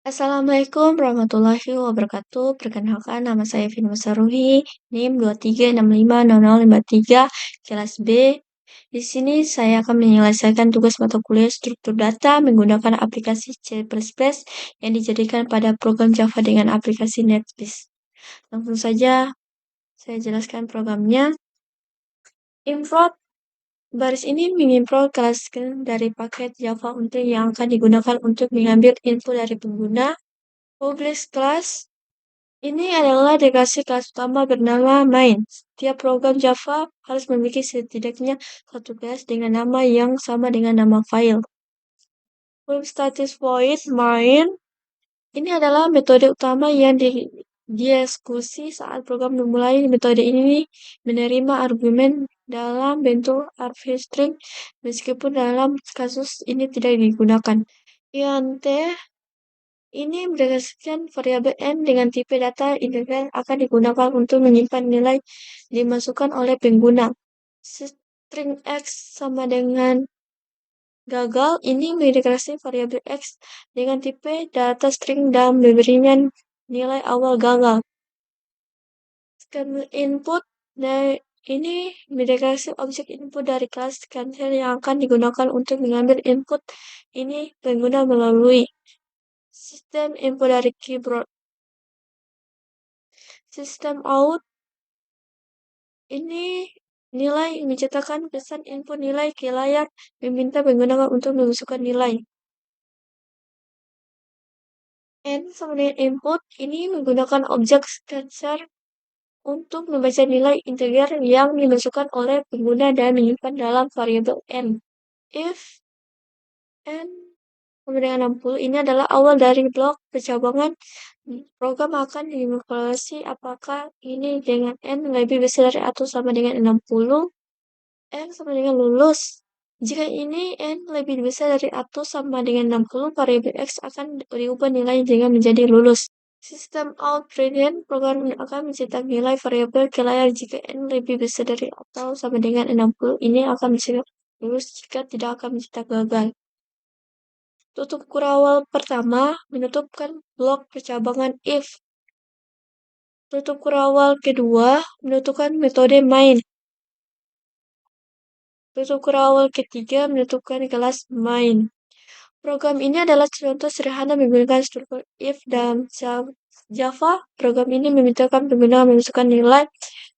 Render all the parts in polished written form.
Assalamualaikum warahmatullahi wabarakatuh. Perkenalkan nama saya Vino Saruhi, NIM 23650053, kelas B. Di sini saya akan menyelesaikan tugas mata kuliah struktur data menggunakan aplikasi C++ yang dijadikan pada program Java dengan aplikasi NetBeans. Langsung saja saya jelaskan programnya. Import baris ini mengimport kelas dari paket Java untuk yang akan digunakan untuk mengambil info dari pengguna. Publish class ini adalah deklarasi kelas utama bernama main. Setiap program Java harus memiliki setidaknya satu kelas dengan nama yang sama dengan nama file. Full status void main ini adalah metode utama yang dieksekusi saat program memulai. Metode ini menerima argumen dalam bentuk array string meskipun dalam kasus ini tidak digunakan. int ini berdasarkan variabel n dengan tipe data integer akan digunakan untuk menyimpan nilai dimasukkan oleh pengguna. String x sama dengan gagal ini mendeklarasi variabel x dengan tipe data string dan memberinya nilai awal gagal. Scanner input ini mendeklarasi objek input dari kelas scanner yang akan digunakan untuk mengambil input ini pengguna melalui sistem input dari keyboard. Sistem out ini nilai mencetakkan pesan input nilai ke layar meminta pengguna untuk memasukkan nilai. N sama dengan input ini menggunakan objek scanner untuk membaca nilai integer yang dimasukkan oleh pengguna dan menyimpan dalam variabel n. If n sama dengan 60 ini adalah awal dari blok percabangan, program akan mengevaluasi apakah ini dengan n lebih besar dari atau sama dengan 60. N sama dengan lulus. Jika ini n lebih besar dari atau sama dengan 60, variabel x akan diubah nilai dengan menjadi lulus. Sistem out brilliant program akan mencetak nilai variabel ke layar jika n lebih besar dari atau sama dengan 60. Ini akan mencetak lulus jika tidak akan mencetak gagal. Tutup kurawal pertama menutupkan blok percabangan if. Tutup kurawal kedua menutupkan metode main. Tutup kurawal ketiga menutupkan kelas main. Program ini adalah contoh sederhana menggunakan struktur if dan Java. Program ini memintakan pengguna memasukkan nilai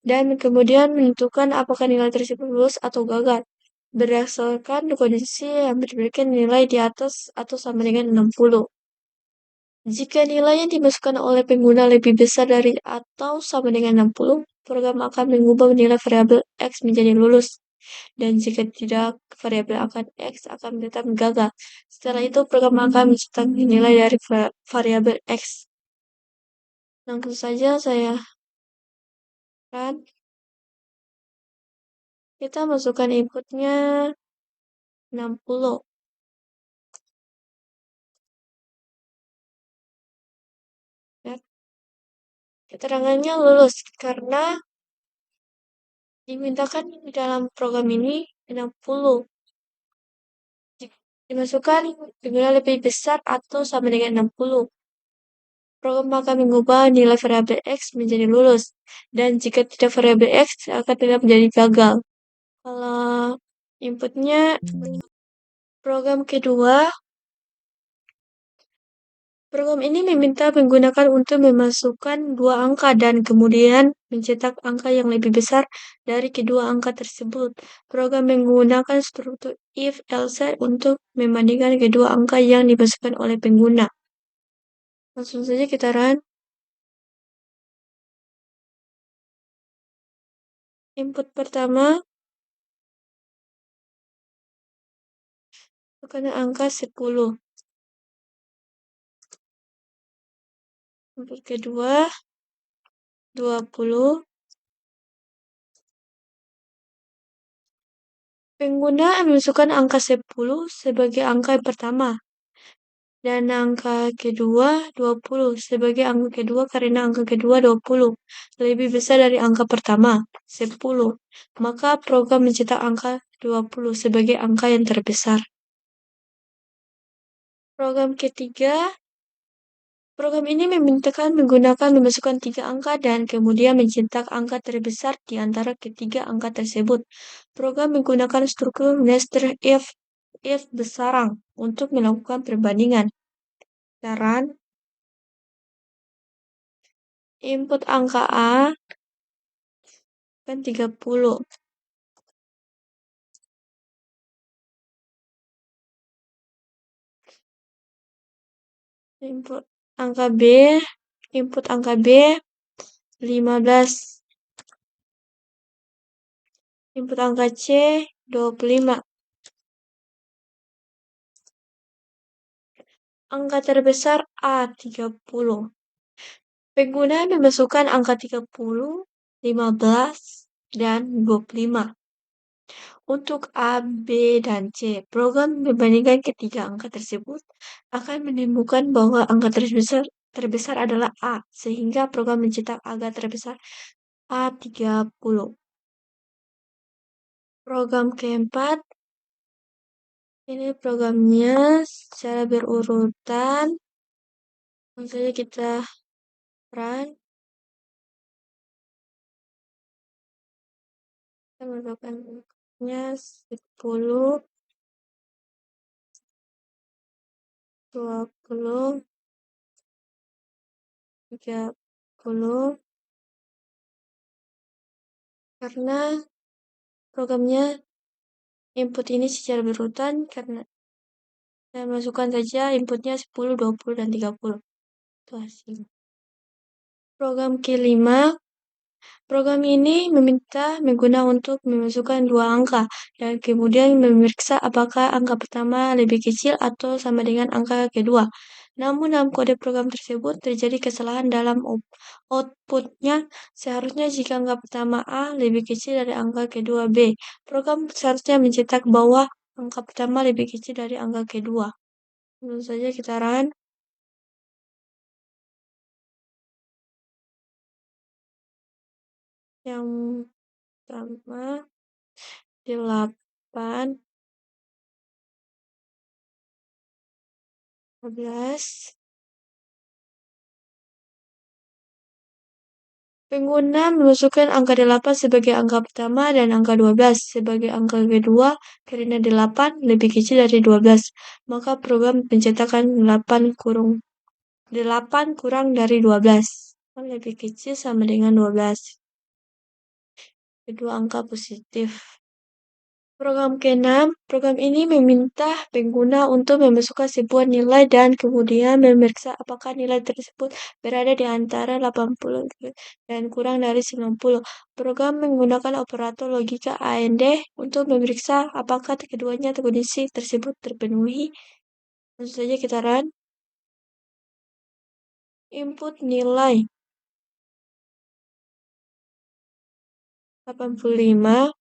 dan kemudian menentukan apakah nilai tersebut lulus atau gagal berdasarkan kondisi yang memberikan nilai di atas atau sama dengan 60. Jika nilai yang dimasukkan oleh pengguna lebih besar dari atau sama dengan 60, program akan mengubah nilai variabel x menjadi lulus. Dan jika tidak, variabel x akan tetap gagal. Setelah itu, program akan mencetak nilai dari variabel x. Langsung saja saya kan kita masukkan inputnya 60. Ya. Keterangannya lulus karena dimintakan di dalam program ini 60. Dimasukkan pengguna lebih besar atau sama dengan 60. Program akan mengubah nilai variabel x menjadi lulus. Dan jika tidak, variabel x akan tetap menjadi gagal. Kalau inputnya program kedua, program ini meminta menggunakan untuk memasukkan dua angka dan kemudian mencetak angka yang lebih besar dari kedua angka tersebut. Program menggunakan struktur if else untuk membandingkan kedua angka yang dimasukkan oleh pengguna. Langsung saja kita run. Input pertama bukan angka 10. Input kedua 20. Pengguna memasukkan angka 10 sebagai angka yang pertama. Dan angka kedua 20 sebagai angka kedua karena angka kedua 20 lebih besar dari angka pertama 10. Maka program mencetak angka 20 sebagai angka yang terbesar. Program ketiga Program ini memintakan menggunakan memasukkan 3 angka dan kemudian mencetak angka terbesar di antara ketiga angka tersebut. Program menggunakan struktur nested if besarang untuk melakukan perbandingan. Saran, input angka A kan 30. Input angka B, input angka B 15. Input angka C 25. Angka terbesar A 30. Pengguna memasukkan angka 30, 15, dan 25. Untuk A, B, dan C, program membandingkan ketiga angka tersebut akan menemukan bahwa angka terbesar adalah A, sehingga program mencetak angka terbesar A30. Program keempat, ini programnya secara berurutan. Misalnya kita run, kita masukkan angkanya 10, 20, 30, karena programnya input ini secara berurutan karena saya masukkan saja inputnya 10, 20, dan 30. Itu hasil. Program kelima, program ini meminta pengguna untuk memasukkan 2 angka dan kemudian memeriksa apakah angka pertama lebih kecil atau sama dengan angka kedua. Namun dalam kode program tersebut terjadi kesalahan dalam outputnya. Seharusnya jika angka pertama A lebih kecil dari angka kedua B, program seharusnya mencetak bahwa angka pertama lebih kecil dari angka kedua. Tentu saja kita run. Yang pertama 8, 12. Pengguna memasukkan angka 8 sebagai angka pertama dan angka 12 sebagai angka kedua karena 8 lebih kecil dari 12. Maka program pencetakan 8 kurang dari 12. Lebih kecil sama dengan 12. Kedua angka positif. Program keenam, program ini meminta pengguna untuk memasukkan sebuah nilai dan kemudian memeriksa apakah nilai tersebut berada di antara 80 dan kurang dari 90. Program menggunakan operator logika AND untuk memeriksa apakah keduanya kondisi tersebut terpenuhi. Tentu saja kita run. Input nilai 85.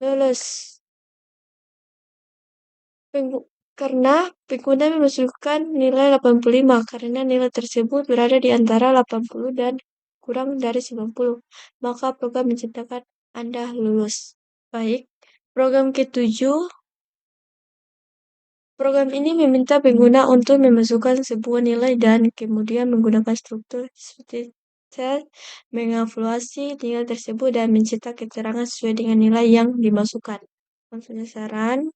Lulus. Karena pengguna memasukkan nilai 85 karena nilai tersebut berada di antara 80 dan kurang dari 90. Maka program menceritakan Anda lulus. Baik, program ketujuh. Program ini meminta pengguna untuk memasukkan sebuah nilai dan kemudian menggunakan struktur seperti set, mengevaluasi nilai tersebut dan mencetak keterangan sesuai dengan nilai yang dimasukkan. Maksudnya saran.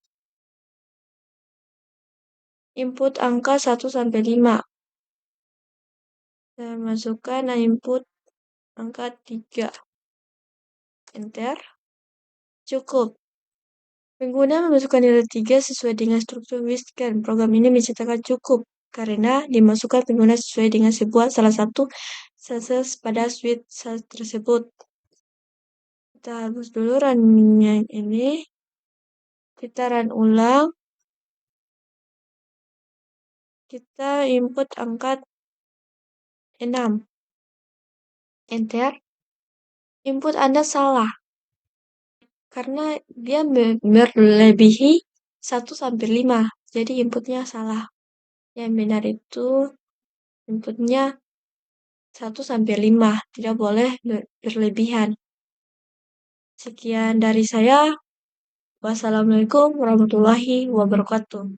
Input angka 1 sampai 5. Saya masukkan input angka 3. Enter. Cukup. Pengguna memasukkan nilai 3 sesuai dengan struktur Wishscan. Program ini mencetakkan cukup karena dimasukkan pengguna sesuai dengan salah satu cells pada switch cell tersebut. Kita hapus dulu runnya ini. Kita run ulang. Kita input angka 6. Enter. Input Anda salah. Karena dia melebihi 1 sampai 5. Jadi inputnya salah. Yang benar itu inputnya 1 sampai 5. Tidak boleh berlebihan. Sekian dari saya. Wassalamualaikum warahmatullahi wabarakatuh.